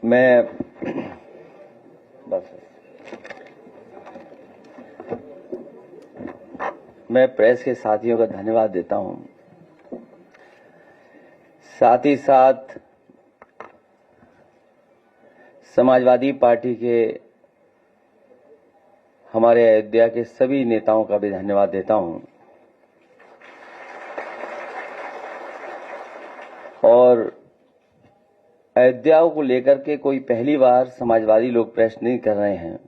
मैं प्रेस के साथियों का धन्यवाद देता हूं। साथ ही साथ समाजवादी पार्टी के हमारे अयोध्या के सभी नेताओं का भी धन्यवाद देता हूं। और अयोध्या को लेकर के कोई पहली बार समाजवादी लोग प्रश्न नहीं कर रहे हैं।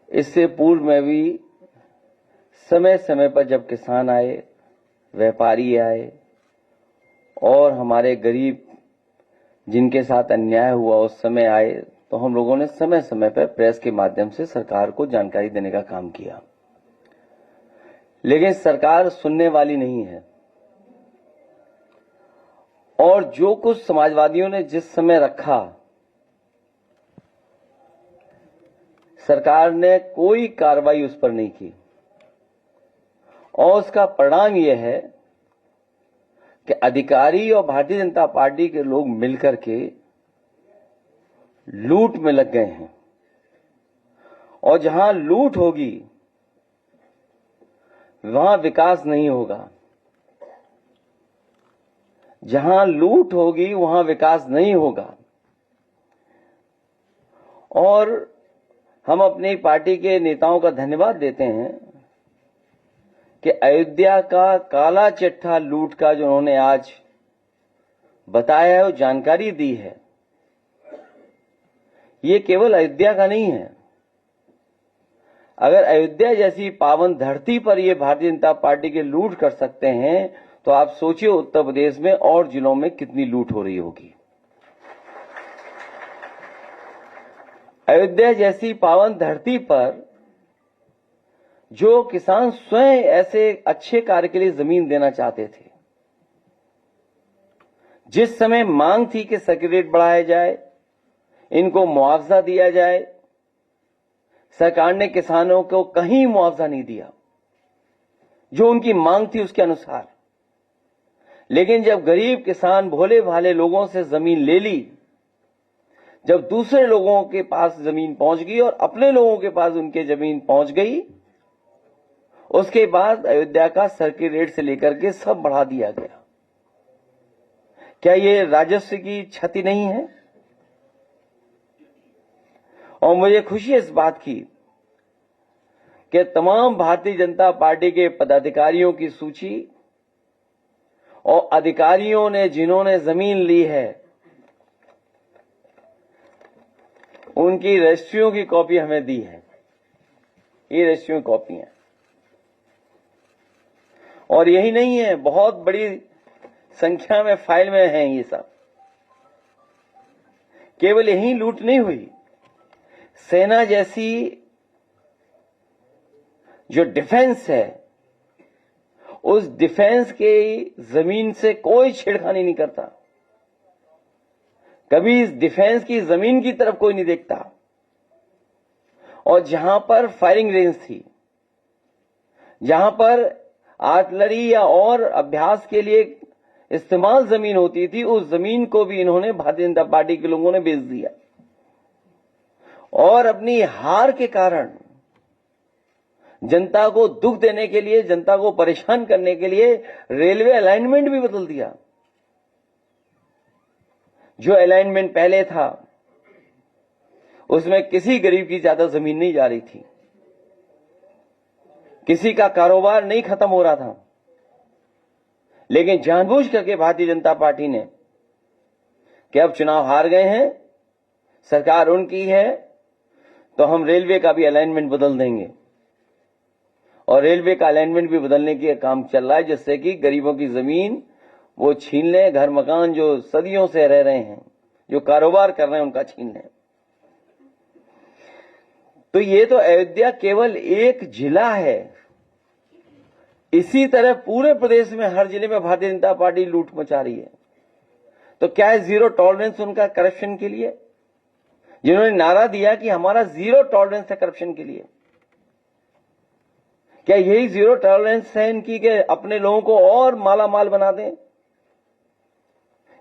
इससे पूर्व में भी समय समय पर जब किसान आए, व्यापारी आए और हमारे गरीब जिनके साथ अन्याय हुआ उस समय आए, तो हम लोगों ने समय समय पर प्रेस के माध्यम से सरकार को जानकारी देने का काम किया। लेकिन सरकार सुनने वाली नहीं है। और जो कुछ समाजवादियों ने जिस समय रखा, सरकार ने कोई कार्रवाई उस पर नहीं की। और उसका परिणाम यह है कि अधिकारी और भारतीय जनता पार्टी के लोग मिलकर के लूट में लग गए हैं। और जहां लूट होगी वहां विकास नहीं होगा। जहां लूट होगी वहां विकास नहीं होगा। और हम अपनी पार्टी के नेताओं का धन्यवाद देते हैं कि अयोध्या का काला चिट्ठा लूट का जो उन्होंने आज बताया है, वो जानकारी दी है, ये केवल अयोध्या का नहीं है। अगर अयोध्या जैसी पावन धरती पर ये भारतीय जनता पार्टी के लूट कर सकते हैं, तो आप सोचिए उत्तर प्रदेश में और जिलों में कितनी लूट हो रही होगी। अयोध्या जैसी पावन धरती पर जो किसान स्वयं ऐसे अच्छे कार्य के लिए जमीन देना चाहते थे, जिस समय मांग थी कि सर्किट रेट बढ़ाया जाए, इनको मुआवजा दिया जाए, सरकार ने किसानों को कहीं मुआवजा नहीं दिया जो उनकी मांग थी उसके अनुसार। लेकिन जब गरीब किसान भोले भाले लोगों से जमीन ले ली, जब दूसरे लोगों के पास जमीन पहुंच गई और अपने लोगों के पास उनके जमीन पहुंच गई, उसके बाद अयोध्या का सर्किट रेट से लेकर के सब बढ़ा दिया गया। क्या ये राजस्व की क्षति नहीं है? और मुझे खुशी है इस बात की कि तमाम भारतीय जनता पार्टी के पदाधिकारियों की सूची और अधिकारियों ने जिन्होंने जमीन ली है, उनकी रजिस्ट्रियों की कॉपी हमें दी है। ये रजिस्ट्रियों की कॉपी है। और यही नहीं है, बहुत बड़ी संख्या में फाइल में हैं ये सब। केवल यही लूट नहीं हुई, सेना जैसी जो डिफेंस है, उस डिफेंस के जमीन से कोई छेड़खानी नहीं करता। कभी इस डिफेंस की जमीन की तरफ कोई नहीं देखता। और जहां पर फायरिंग रेंज थी, जहां पर आर्टिलरी या और अभ्यास के लिए इस्तेमाल जमीन होती थी, उस जमीन को भी इन्होंने भारतीय जनता पार्टी के लोगों ने बेच दिया। और अपनी हार के कारण जनता को दुख देने के लिए, जनता को परेशान करने के लिए रेलवे अलाइनमेंट भी बदल दिया। जो अलाइनमेंट पहले था उसमें किसी गरीब की ज्यादा जमीन नहीं जा रही थी, किसी का कारोबार नहीं खत्म हो रहा था। लेकिन जानबूझ करके भारतीय जनता पार्टी ने कि अब चुनाव हार गए हैं, सरकार उनकी है, तो हम रेलवे का भी अलाइनमेंट बदल देंगे। और रेलवे का अलाइनमेंट भी बदलने के काम चल रहा है, जिससे कि गरीबों की जमीन वो छीन ले, घर मकान जो सदियों से रह रहे हैं, जो कारोबार कर रहे हैं, उनका छीन ले। तो ये तो अयोध्या केवल एक जिला है। इसी तरह पूरे प्रदेश में हर जिले में भारतीय जनता पार्टी लूट मचा रही है। तो क्या है जीरो टॉलरेंस उनका करप्शन के लिए? जिन्होंने नारा दिया कि हमारा जीरो टॉलरेंस है करप्शन के लिए, क्या यही जीरो टॉलरेंस है इनकी कि अपने लोगों को और माला माल बना दें?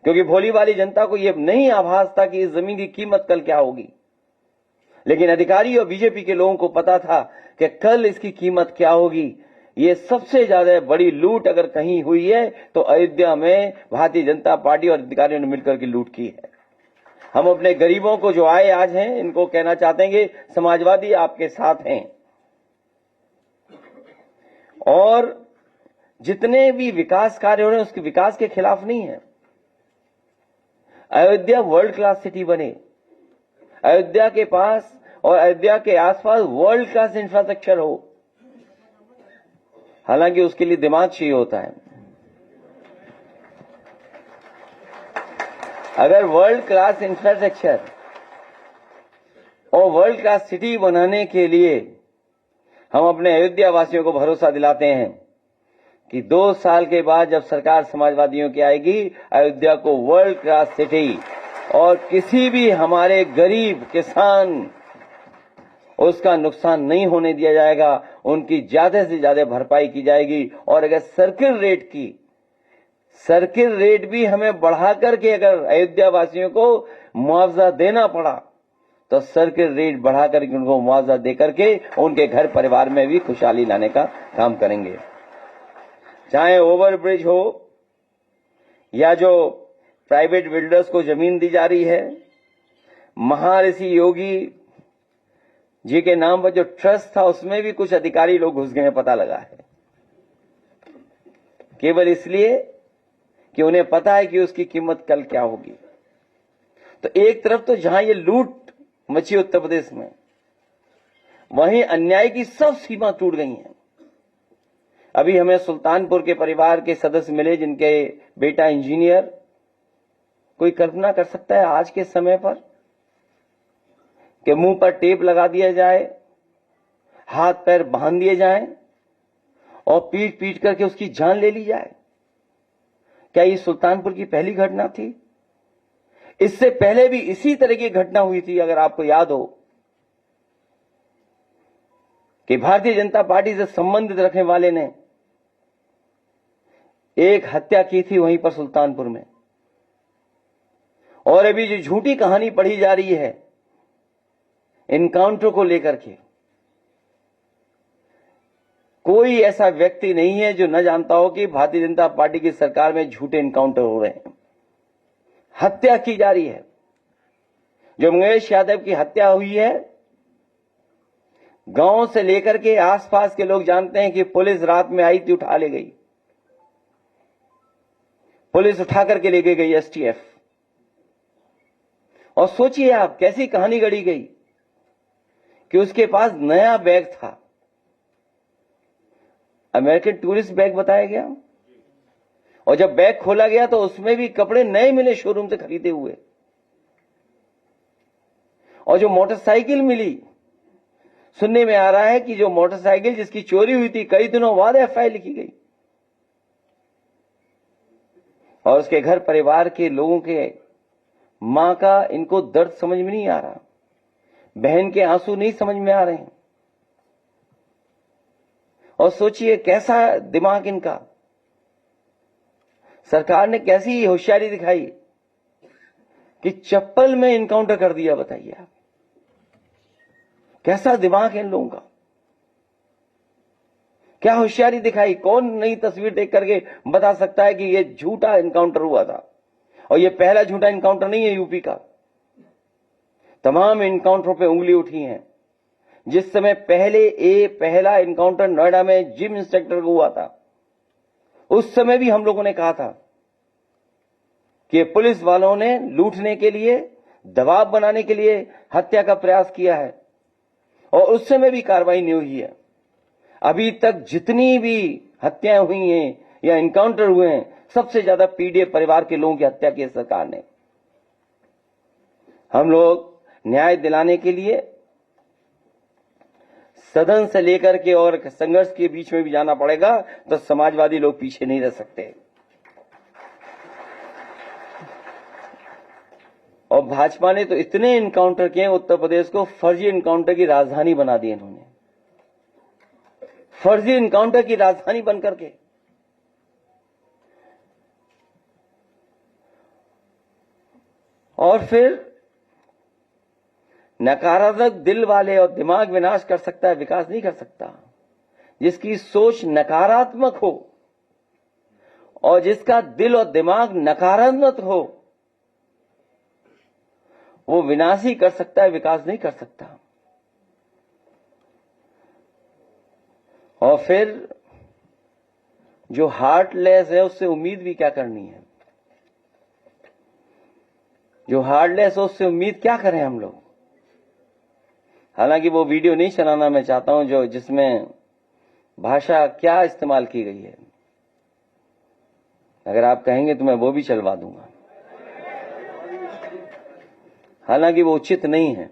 क्योंकि भोली वाली जनता को यह नहीं आभास था कि इस जमीन की कीमत कल क्या होगी, लेकिन अधिकारी और बीजेपी के लोगों को पता था कि कल इसकी कीमत क्या होगी। ये सबसे ज्यादा बड़ी लूट अगर कहीं हुई है तो अयोध्या में भारतीय जनता पार्टी और अधिकारियों ने मिलकर के लूट की है। हम अपने गरीबों को जो आए आज हैं, इनको कहना चाहते हैं कि समाजवादी आपके साथ हैं, और जितने भी विकास कार्य हो रहे हैं उसके विकास के खिलाफ नहीं है। अयोध्या वर्ल्ड क्लास सिटी बने, अयोध्या के पास और अयोध्या के आसपास वर्ल्ड क्लास इंफ्रास्ट्रक्चर हो। हालांकि उसके लिए दिमाग चाहिए होता है। अगर वर्ल्ड क्लास इंफ्रास्ट्रक्चर और वर्ल्ड क्लास सिटी बनाने के लिए हम अपने अयोध्या वासियों को भरोसा दिलाते हैं कि 2 साल के बाद जब सरकार समाजवादियों की आएगी, अयोध्या को वर्ल्ड क्लास सिटी और किसी भी हमारे गरीब किसान उसका नुकसान नहीं होने दिया जाएगा, उनकी ज्यादा से ज्यादा भरपाई की जाएगी। और अगर सर्किल रेट भी हमें बढ़ा करके अगर अयोध्या वासियों को मुआवजा देना पड़ा तो सर्किल रेट बढ़ा करके उनको मुआवजा देकर के उनके घर परिवार में भी खुशहाली लाने का काम करेंगे। चाहे ओवरब्रिज हो या जो प्राइवेट बिल्डर्स को जमीन दी जा रही है, महर्षि योगी जी के नाम पर जो ट्रस्ट था उसमें भी कुछ अधिकारी लोग घुस गए हैं, पता लगा है, केवल इसलिए कि उन्हें पता है कि उसकी कीमत कल क्या होगी। तो एक तरफ तो जहां ये लूट मची उत्तर प्रदेश में, वहीं अन्याय की सब सीमा टूट गई हैं। अभी हमें सुल्तानपुर के परिवार के सदस्य मिले जिनके बेटा इंजीनियर। कोई कल्पना कर सकता है आज के समय पर कि मुंह पर टेप लगा दिया जाए, हाथ पैर बांध दिए जाएं और पीट पीट करके उसकी जान ले ली जाए? क्या ये सुल्तानपुर की पहली घटना थी? इससे पहले भी इसी तरह की घटना हुई थी। अगर आपको याद हो कि भारतीय जनता पार्टी से संबंधित रखने वाले ने एक हत्या की थी वहीं पर सुल्तानपुर में। और अभी जो झूठी कहानी पढ़ी जा रही है इनकाउंटर को लेकर के, कोई ऐसा व्यक्ति नहीं है जो न जानता हो कि भारतीय जनता पार्टी की सरकार में झूठे इनकाउंटर हो रहे हैं, हत्या की जा रही है। जो मंगेश यादव की हत्या हुई है, गांव से लेकर के आसपास के लोग जानते हैं कि पुलिस रात में आई थी, उठा ले गई, पुलिस उठा करके लेके गई एसटीएफ। और सोचिए आप कैसी कहानी गढ़ी गई कि उसके पास नया बैग था, अमेरिकन टूरिस्ट बैग बताया गया, और जब बैग खोला गया तो उसमें भी कपड़े नए मिले शोरूम से खरीदे हुए। और जो मोटरसाइकिल मिली, सुनने में आ रहा है कि जो मोटरसाइकिल जिसकी चोरी हुई थी कई दिनों बाद एफआईआर लिखी गई। और उसके घर परिवार के लोगों के मां का इनको दर्द समझ में नहीं आ रहा, बहन के आंसू नहीं समझ में आ रहे हैं। और सोचिए कैसा दिमाग इनका। सरकार ने कैसी होशियारी दिखाई कि चप्पल में इनकाउंटर कर दिया। बताइए आप, कैसा दिमाग है इन लोगों का, क्या होशियारी दिखाई। कौन नई तस्वीर देख करके बता सकता है कि यह झूठा इनकाउंटर हुआ था? और यह पहला झूठा इनकाउंटर नहीं है यूपी का, तमाम इनकाउंटरों पे उंगली उठी है। जिस समय पहला इनकाउंटर नोएडा में जिम इंस्ट्रक्टर को हुआ था, उस समय भी हम लोगों ने कहा था कि पुलिस वालों ने लूटने के लिए, दबाव बनाने के लिए हत्या का प्रयास किया है, और उस समय भी कार्रवाई नहीं हुई है। अभी तक जितनी भी हत्याएं हुई हैं या इनकाउंटर हुए हैं, सबसे ज्यादा पीड़ित परिवार के लोगों की हत्या की सरकार ने। हम लोग न्याय दिलाने के लिए सदन से लेकर के और संघर्ष के बीच में भी जाना पड़ेगा, तो समाजवादी लोग पीछे नहीं रह सकते। और भाजपा ने तो इतने इनकाउंटर किए, उत्तर प्रदेश को फर्जी इनकाउंटर की राजधानी बना दी इन्होंने, फर्जी इनकाउंटर की राजधानी बनकर के। और फिर नकारात्मक दिल वाले और दिमाग विनाश कर सकता है, विकास नहीं कर सकता। जिसकी सोच नकारात्मक हो और जिसका दिल और दिमाग नकारात्मक हो, वो विनाश ही कर सकता है, विकास नहीं कर सकता। और फिर जो हार्टलेस है उससे उम्मीद भी क्या करनी है। जो हार्टलेस है उससे उम्मीद क्या करें हम लोग। हालांकि वो वीडियो नहीं चलाना मैं चाहता हूं जो जिसमें भाषा क्या इस्तेमाल की गई है। अगर आप कहेंगे तो मैं वो भी चलवा दूंगा, हालांकि वो उचित नहीं है,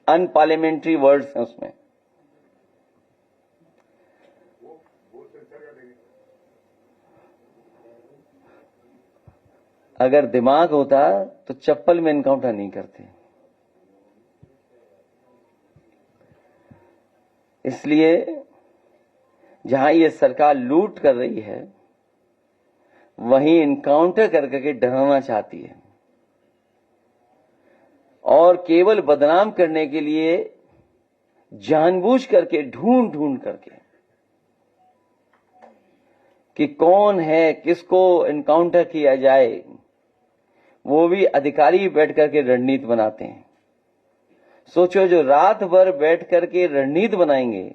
अनपार्लियामेंट्री वर्ड्स हैं उसमें। अगर दिमाग होता तो चप्पल में एनकाउंटर नहीं करते। इसलिए जहां ये सरकार लूट कर रही है वहीं एनकाउंटर करके डराना चाहती है और केवल बदनाम करने के लिए जानबूझ करके ढूंढ करके कि कौन है, किसको एनकाउंटर किया जाए, वो भी अधिकारी बैठ करके रणनीति बनाते हैं। सोचो जो रात भर बैठ करके रणनीति बनाएंगे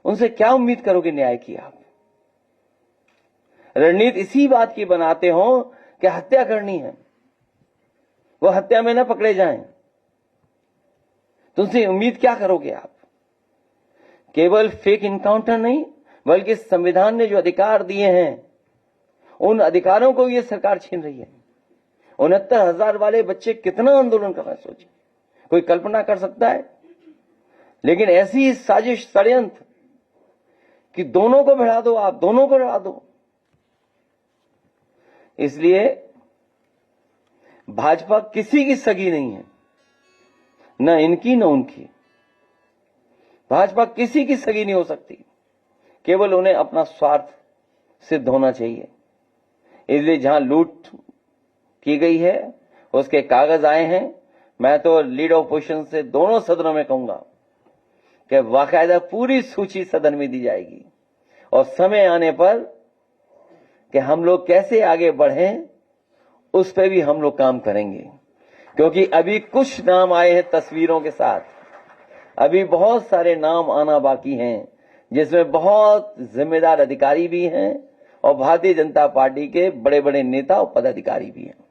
उनसे क्या उम्मीद करोगे न्याय की आप। रणनीति इसी बात की बनाते हो कि हत्या करनी है, वो हत्या में न पकड़े जाएं, तुमसे उम्मीद क्या करोगे आप। केवल फेक इनकाउंटर नहीं बल्कि संविधान ने जो अधिकार दिए हैं उन अधिकारों को ये सरकार छीन रही है। 69,000 वाले बच्चे कितना आंदोलन कर रहे हैं सोचिए, कोई कल्पना कर सकता है। लेकिन ऐसी साजिश, षड्यंत्र कि दोनों को भिड़ा दो, आप दोनों को लड़ा दो। इसलिए भाजपा किसी की सगी नहीं है, न इनकी न उनकी। भाजपा किसी की सगी नहीं हो सकती, केवल उन्हें अपना स्वार्थ सिद्ध होना चाहिए। इसलिए जहां लूट की गई है उसके कागज आए हैं। मैं तो लीडर ऑपोजिशन से दोनों सदनों में कहूंगा कि बाकायदा पूरी सूची सदन में दी जाएगी और समय आने पर कि हम लोग कैसे आगे बढ़ें उस पर भी हम लोग काम करेंगे। क्योंकि अभी कुछ नाम आए हैं तस्वीरों के साथ, अभी बहुत सारे नाम आना बाकी हैं जिसमें बहुत जिम्मेदार अधिकारी भी हैं और भारतीय जनता पार्टी के बड़े बड़े नेता और पदाधिकारी भी हैं।